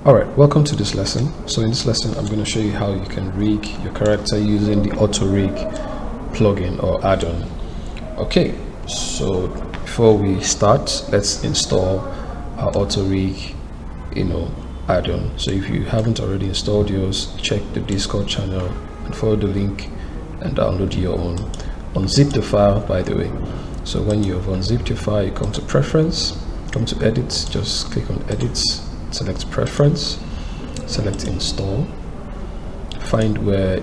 Alright, welcome to this lesson. So in this lesson, I'm going to show you how you can rig your character using the AUTORIG plugin or add-on. Okay, so before we start, let's install our AUTORIG, add-on. So if you haven't already installed yours, check the Discord channel and follow the link and download your own. Unzip the file, by the way. So when you have unzipped your file, you come to Preference, come to Edit, just click on Edit. Select Preference, select Install, find where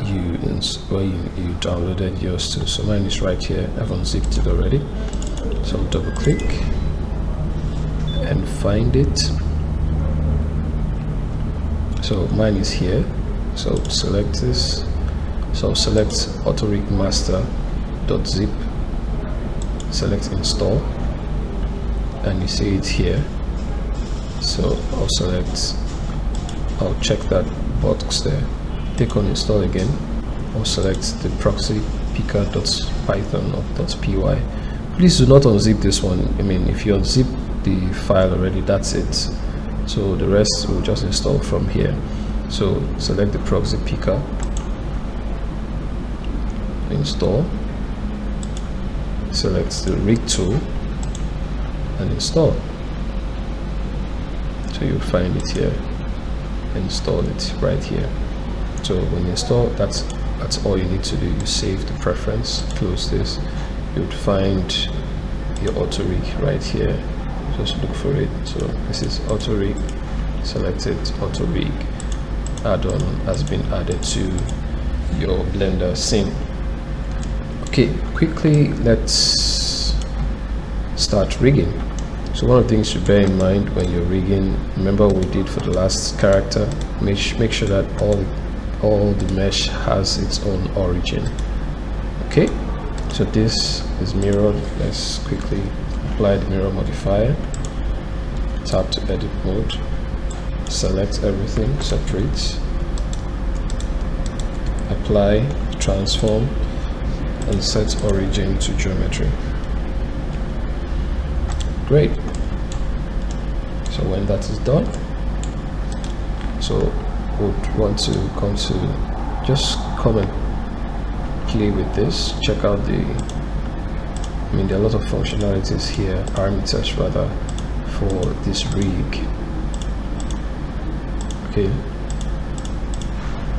you downloaded yours to. So mine is right here. I've unzipped it already. So I'll double click and find it. So mine is here. So select this. So select AUTORIG master.zip, select Install, and you see it here. So I'll check that box there, click on Install again, or select the proxy picker.python or .py. Please do not unzip this one. If you unzip the file already, that's it. So the rest will just install from here. So select the proxy picker, install, select the rig tool, and install. So you'll find it here, install it right here. So when you install, that's all you need to do. You save the preference, close this, you would find your AUTORIG right here. Just look for it. So this is AUTORIG, select it. AUTORIG add-on has been added to your Blender scene. Okay, quickly let's start rigging. So one of the things to bear in mind when you're rigging, remember what we did for the last character, make sure that all the mesh has its own origin. Okay, so this is mirrored. Let's quickly apply the mirror modifier, tap to edit mode, select everything, separate, apply, transform, and set origin to geometry. Great. So when that is done, so would want to come and play with this. Check out there are a lot of functionalities here, parameters rather, for this rig. Okay.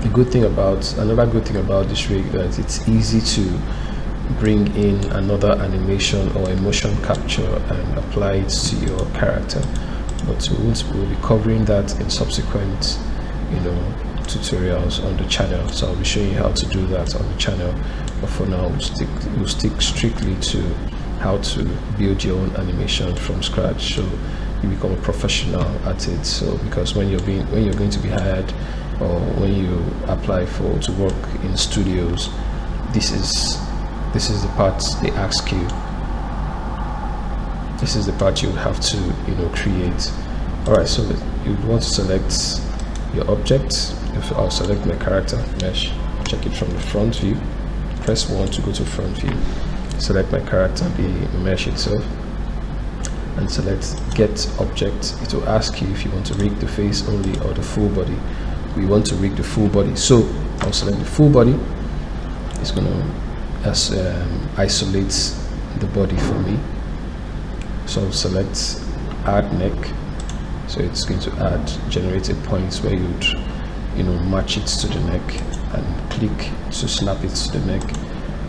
Another good thing about this rig that it's easy to bring in another animation or a motion capture and apply it to your character, but we'll be covering that in subsequent tutorials on the channel. So I'll be showing you how to do that on the channel, but for now we'll stick strictly to how to build your own animation from scratch, so you become a professional at it. So because when you're going to be hired, or when you apply to work in studios, this is the part they ask you. This is the part you would have to create. Alright, so you want to select your object. I'll select my character mesh, check it from the front view, press 1 to go to front view, select my character, the mesh itself, and select get object. It will ask you if you want to rig the face only or the full body. We want to rig the full body, so I'll select the full body. It's going to isolates the body for me. So I'll select add neck. So it's going to generate a point where you'd match it to the neck, and click to snap it to the neck.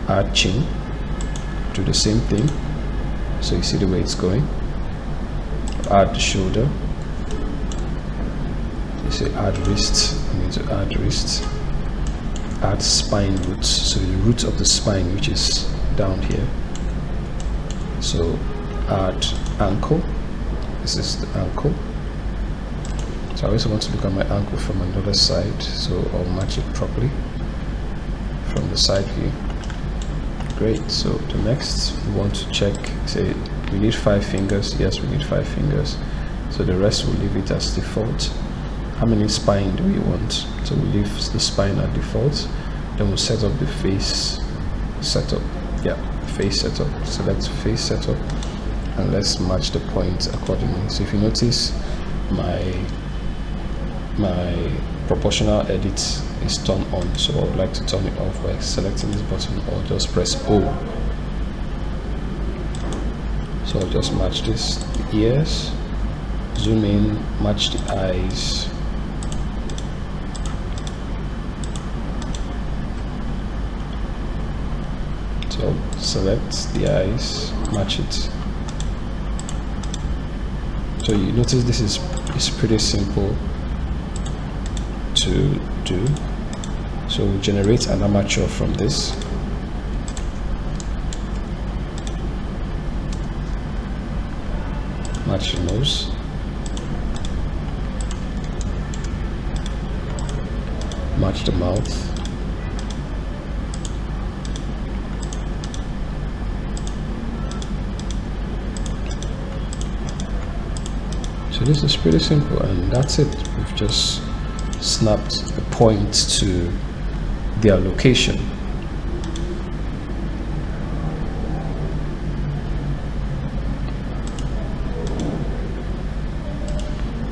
Add chin, do the same thing. So you see the way it's going. Add the shoulder. You say add wrist. I'm going to add wrist. Add spine roots, so the root of the spine, which is down here. So add ankle. This is the ankle. So I also want to look at my ankle from another side, so I'll match it properly from the side view. Great. So the next, we want to check, say we need 5 fingers. Yes, we need 5 fingers. So the rest we'll leave it as default. How many spine do we want? So we'll leave the spine at default. Then we'll set up the face setup. Yeah, face setup. Select face setup, and let's match the point accordingly. So if you notice, my my proportional edit is turned on, so I would like to turn it off by selecting this button or just press O. So I'll just match this, the ears, zoom in, match the eyes, so select the eyes, match it. So you notice this is pretty simple to do. So we'll generate an armature from this. Match the nose. Match the mouth. So this is pretty simple, and that's it. We've just snapped the points to their location.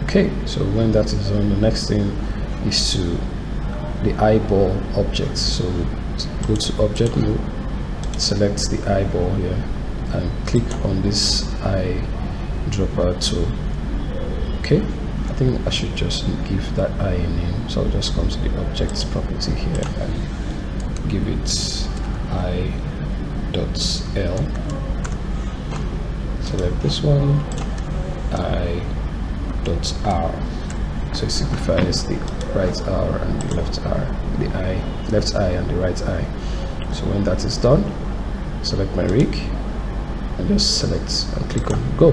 Okay, so when that is done, the next thing is to the eyeball object. So go to object mode, select the eyeball here, and click on this eye dropper tool. Okay, I think I should just give that eye a name, so I'll just come to the objects property here and give it eye.l. Select this one, eye.r. So it signifies the right R and the left R, the left eye and the right eye. So when that is done, select my rig and just select and click on go.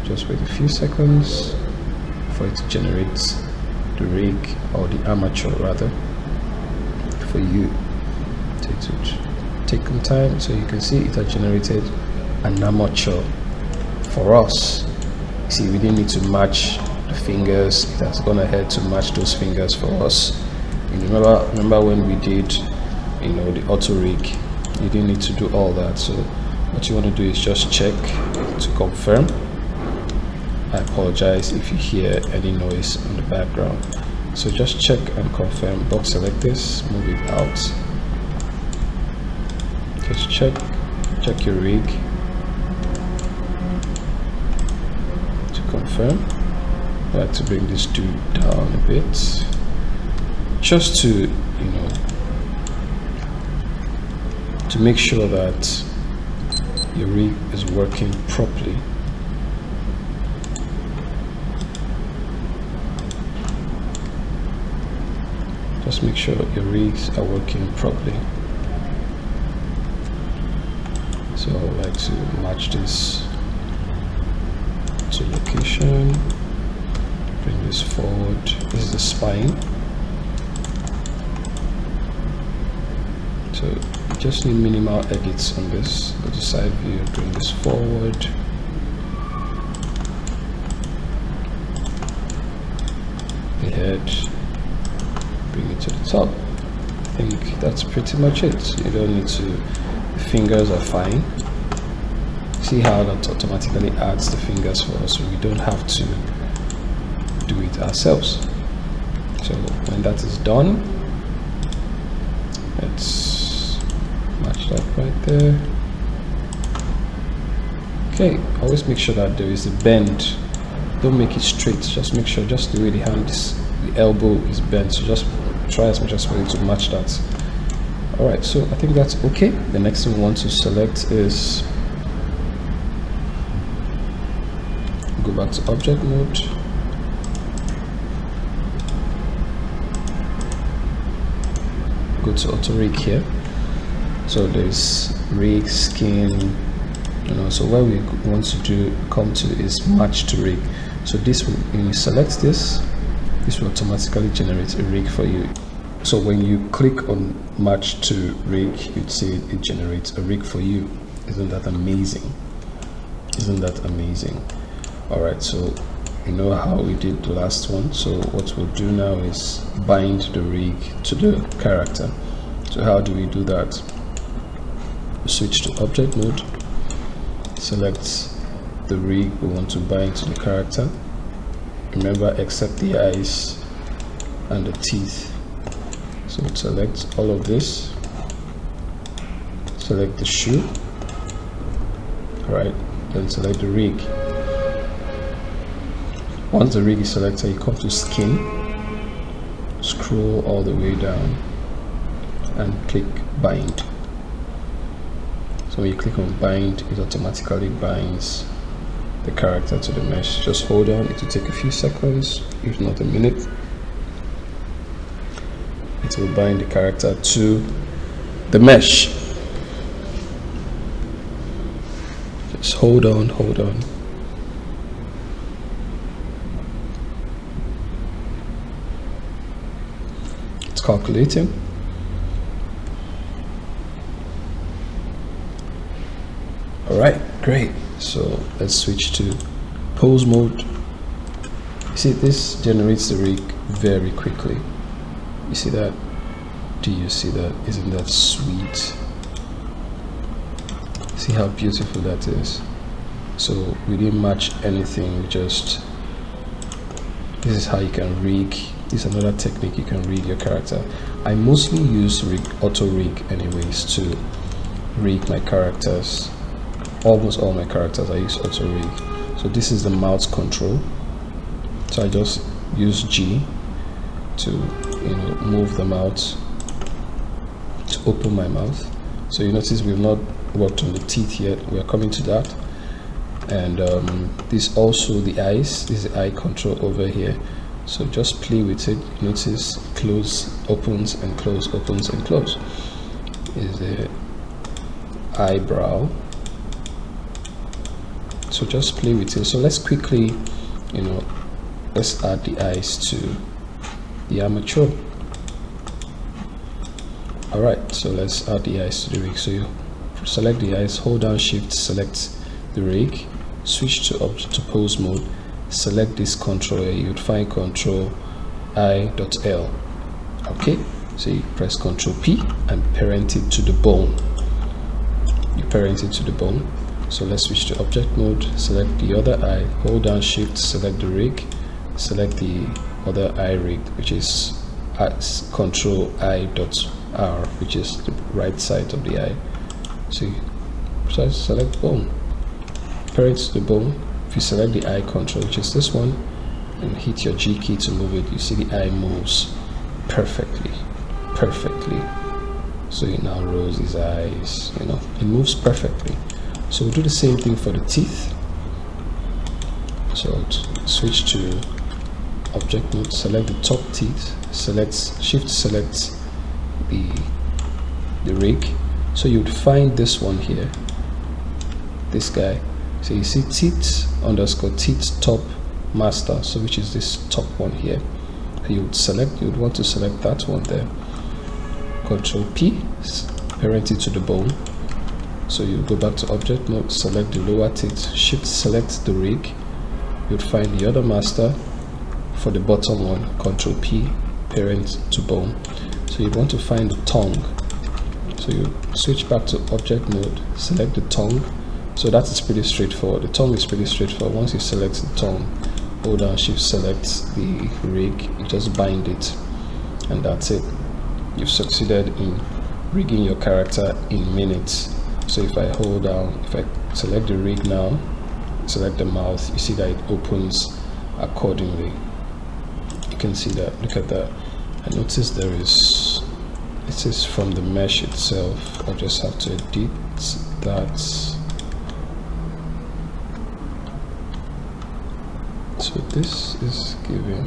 Just wait a few seconds for it to generate the rig, or the armature rather, for you. To take some time, so you can see it has generated an armature for us. See, we didn't need to match the fingers, it has gone ahead to match those fingers for us. And remember when we did, the AUTORIG, you didn't need to do all that. So what you want to do is just check to confirm. I apologize if you hear any noise in the background. So just check and confirm. Box select this, move it out. Just check your rig to confirm. I like to bring this dude down a bit, just to to make sure that your rig is working properly. Just make sure your rigs are working properly. So I would like to match this to location, bring this forward. This is the spine. So you just need minimal edits on this. Go to side view, bring this forward. The head, bring it to the top. I think that's pretty much it. You don't need to, the fingers are fine. See how that automatically adds the fingers for us, so we don't have to do it ourselves. So when that is done, let's match that right there. Okay, always make sure that there is a bend. Don't make it straight, just make sure just the way the hand is, the elbow is bent, so just try as much as possible to match that. Alright, so I think that's okay. The next thing we want to select is, go back to object mode, go to AUTORIG here. So there's rig, skin, so where we want to come to is match to rig. So this will, when you select this will automatically generate a rig for you. So when you click on match to rig, you'd see it generates a rig for you. Isn't that amazing? Isn't that amazing? All right, so you know how we did the last one. So what we'll do now is bind the rig to the character. So how do we do that? Switch to object mode, select the rig we want to bind to the character, remember, except the eyes and the teeth. So select all of this, select the shoe, right, then select the rig. Once the rig is selected, you come to skin, scroll all the way down and click bind. So when you click on bind, it automatically binds the character to the mesh. Just hold on, it will take a few seconds, if not a minute. It will bind the character to the mesh. Just hold on, hold on. It's calculating. Alright, great. So let's switch to pose mode. You see, this generates the rig very quickly. You see that? Do you see that? Isn't that sweet? See how beautiful that is? So we didn't match anything, this is how you can rig. This is another technique you can rig your character. I mostly use auto rig anyways to rig my characters. Almost all my characters I use auto rig. So this is the mouse control. So I just use G to move the mouse to open my mouth. So you notice we've not worked on the teeth yet. We're coming to that. And this also the eyes. This is the eye control over here. So just play with it. Notice close opens and close opens and close. Is the eyebrow. So just play with it. So let's quickly, let's add the eyes to the armature. Alright, so let's add the eyes to the rig. So you select the eyes, hold down shift, select the rig, switch to pose mode, select this control here. You'd find control I.L. Okay, so you press control P and parent it to the bone. You parent it to the bone. So let's switch to object mode, select the other eye, hold down shift, select the rig, select the other eye rig, which is control I.R, which is the right side of the eye. So you select bone, parent to the bone. If you select the eye control, which is this one, and hit your G key to move it, you see the eye moves perfectly. So you now roll his eyes, it moves perfectly. So we'll do the same thing for the teeth. So switch to object mode, select the top teeth, shift select the rig. So you'd find this one here, this guy. So you see teeth underscore teeth top master, so which is this top one here. And you would want to select that one there. Control P, parent it to the bone. So you go back to object mode, select the lower teeth, shift select the rig. You'd find the other master for the bottom one, control P, parent to bone. So you want to find the tongue. So you switch back to object mode, select the tongue. So that is pretty straightforward. The tongue is pretty straightforward. Once you select the tongue, hold down shift select the rig, you just bind it, and that's it. You've succeeded in rigging your character in minutes. So if I hold down, if I select the rig now, select the mouth, you see that it opens accordingly. You can see that, look at that. I notice there is, it is from the mesh itself. I'll just have to edit that. So this is given,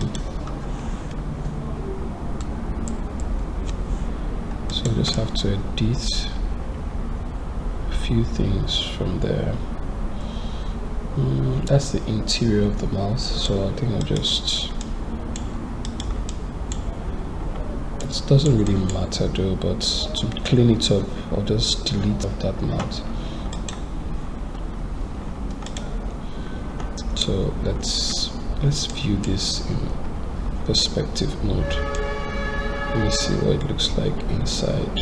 so I just have to edit few things from there. That's the interior of the mouth, so I think I'll just, it doesn't really matter though, but to clean it up I'll just delete that mouth. So let's view this in perspective mode. Let me see what it looks like inside.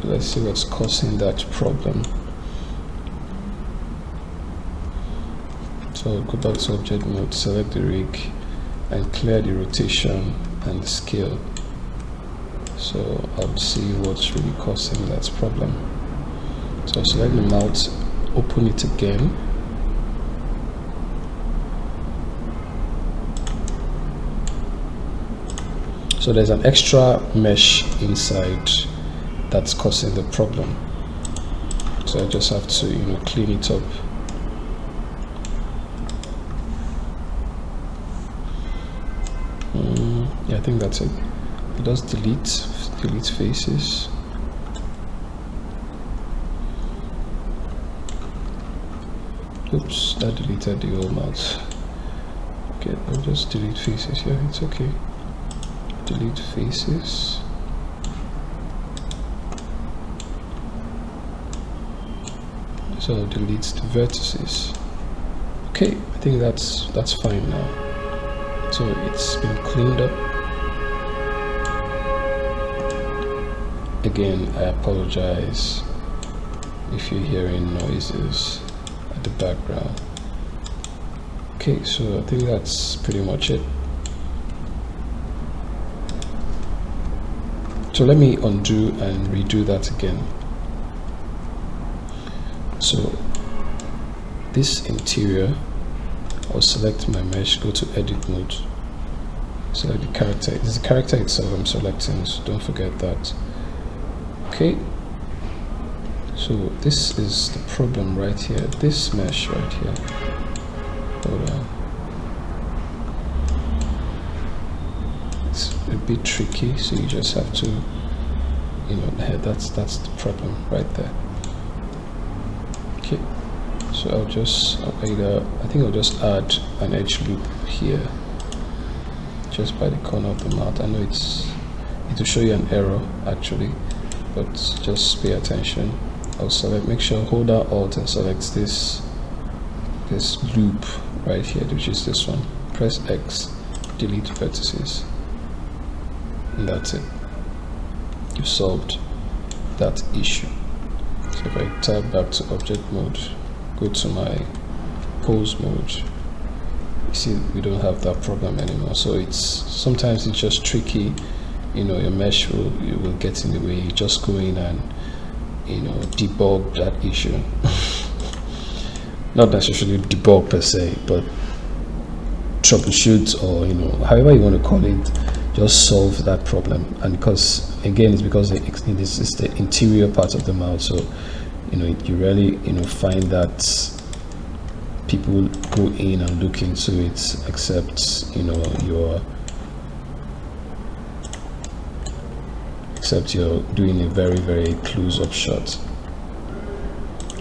Let's see what's causing that problem. So I'll go back to object mode, select the rig, and clear the rotation and the scale. So I'll see what's really causing that problem. So I'll select the mount, open it again. So there's an extra mesh inside that's causing the problem. So I just have to, clean it up. Yeah, I think that's it. It does delete faces. Oops, that deleted the old mouse. Okay, I'll just delete faces here. It's okay. Delete faces. So I'll delete the vertices. Okay, I think that's fine now. So it's been cleaned up. Again, I apologize if you're hearing noises at the background. Okay, so I think that's pretty much it. So let me undo and redo that again. So this interior, I'll select my mesh, go to edit mode, select the character. It's the character itself I'm selecting, so don't forget that. Okay, so this is the problem right here, this mesh right here. Hold on. It's a bit tricky, so you just have to, that's the problem right there. Okay, so I think I'll just add an edge loop here, just by the corner of the mount. I know it will show you an error actually, but just pay attention. I'll select, make sure hold down Alt and select this loop right here, which is this one. Press X, delete vertices, and that's it. You've solved that issue. So if I tab back to object mode, go to my pose mode, you see we don't have that problem anymore. So sometimes it's just tricky. Your mesh will get in the way. You just go in and debug that issue. Not necessarily debug per se, but troubleshoot, or however you want to call it, just solve that problem. And because again, it's because it's the interior part of the mount, so you rarely find that people go in and look into it, except you're doing a very, very close-up shot.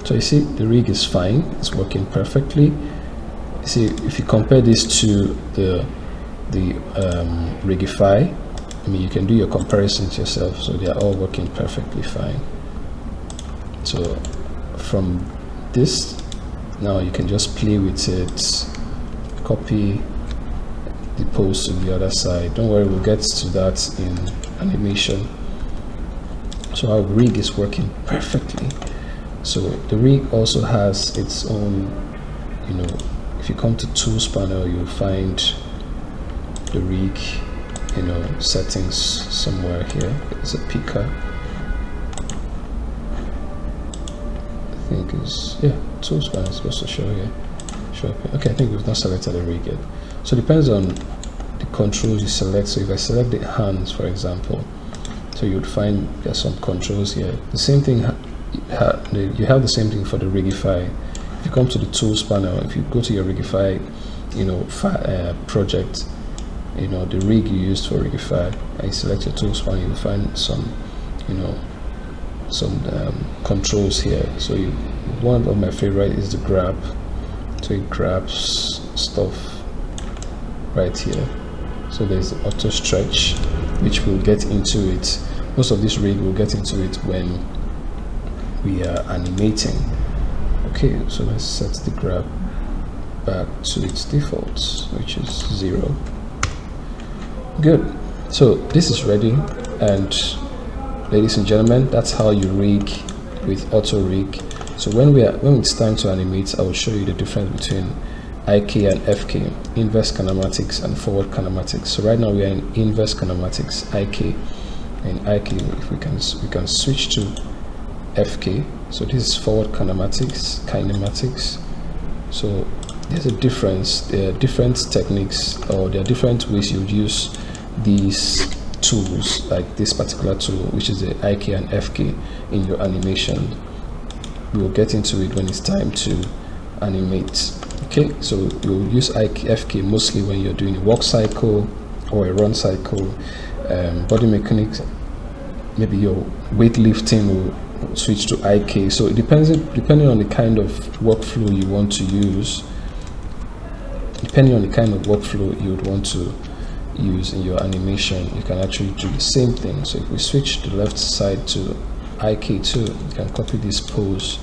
So you see the rig is fine, it's working perfectly. You see, if you compare this to the Rigify, you can do your comparisons yourself. So they are all working perfectly fine. So from this, now you can just play with it, copy the pose to the other side. Don't worry, we'll get to that in animation. So our rig is working perfectly. So the rig also has its own, if you come to tools panel, you'll find the rig, settings somewhere here. It's a picker. I think it's, tools panel is supposed to show here. Okay, I think we've not selected the rig yet. So it depends on the controls you select. So if I select the hands, for example, so you would find there's some controls here. The same thing, you have the same thing for the Rigify. If you come to the tools panel, if you go to your Rigify, project, the rig you used for Rigify, and you select your tools panel, you'll find some, controls here. So one of my favorite is the grab. So it grabs stuff right here. So there's the auto stretch, which we'll get into it. Most of this rig will get into it when we are animating. Okay, so let's set the grab back to its default, which is 0. Good. So this is ready, and ladies and gentlemen, that's how you rig with AUTORIG. So when it's time to animate, I will show you the difference between IK and FK, inverse kinematics and forward kinematics. So right now we are in inverse kinematics, IK and IK. If we can switch to FK. So this is forward kinematics. So there's a difference. There are different techniques, or there are different ways you would use these tools, like this particular tool, which is the IK and FK, in your animation. We will get into it when it's time to animate. Okay, so you'll use FK mostly when you're doing a walk cycle or a run cycle. Body mechanics, maybe your weightlifting will switch to IK. So it depends, depending on the kind of workflow you want to use. Depending on the kind of workflow you would want to use in your animation, you can actually do the same thing. So if we switch the left side to IK2, you can copy this pose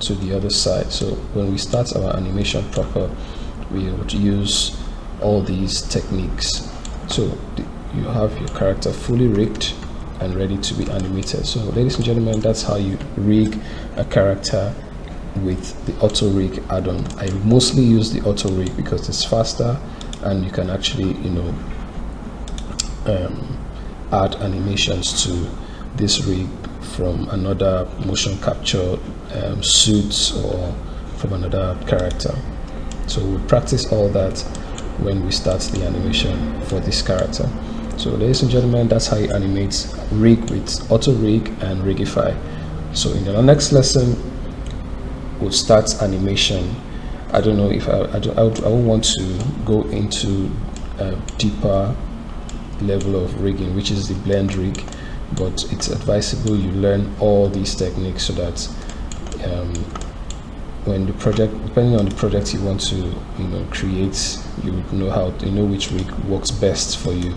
to the other side. So when we start our animation proper, we would use all these techniques. So you have your character fully rigged and ready to be animated. So ladies and gentlemen, that's how you rig a character with the AUTORIG add-on. I mostly use the AUTORIG because it's faster, and you can actually, you know, add animations to this rig from another motion capture suit or from another character. So we'll practice all that when we start the animation for this character. So ladies and gentlemen, that's how you animate rig with AUTORIG and Rigify. So in the next lesson, we'll start animation. I don't know if I won't want to go into a deeper level of rigging, which is the blend rig, but it's advisable you learn all these techniques so that when the project, depending on the project you want to, you know, create, you would know how to know which rig works best for you.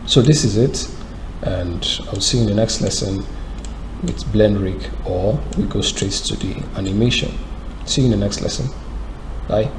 So this is it, and I'll see you in the next lesson with blend rig, or we go straight to the animation. See you in the next lesson. Bye.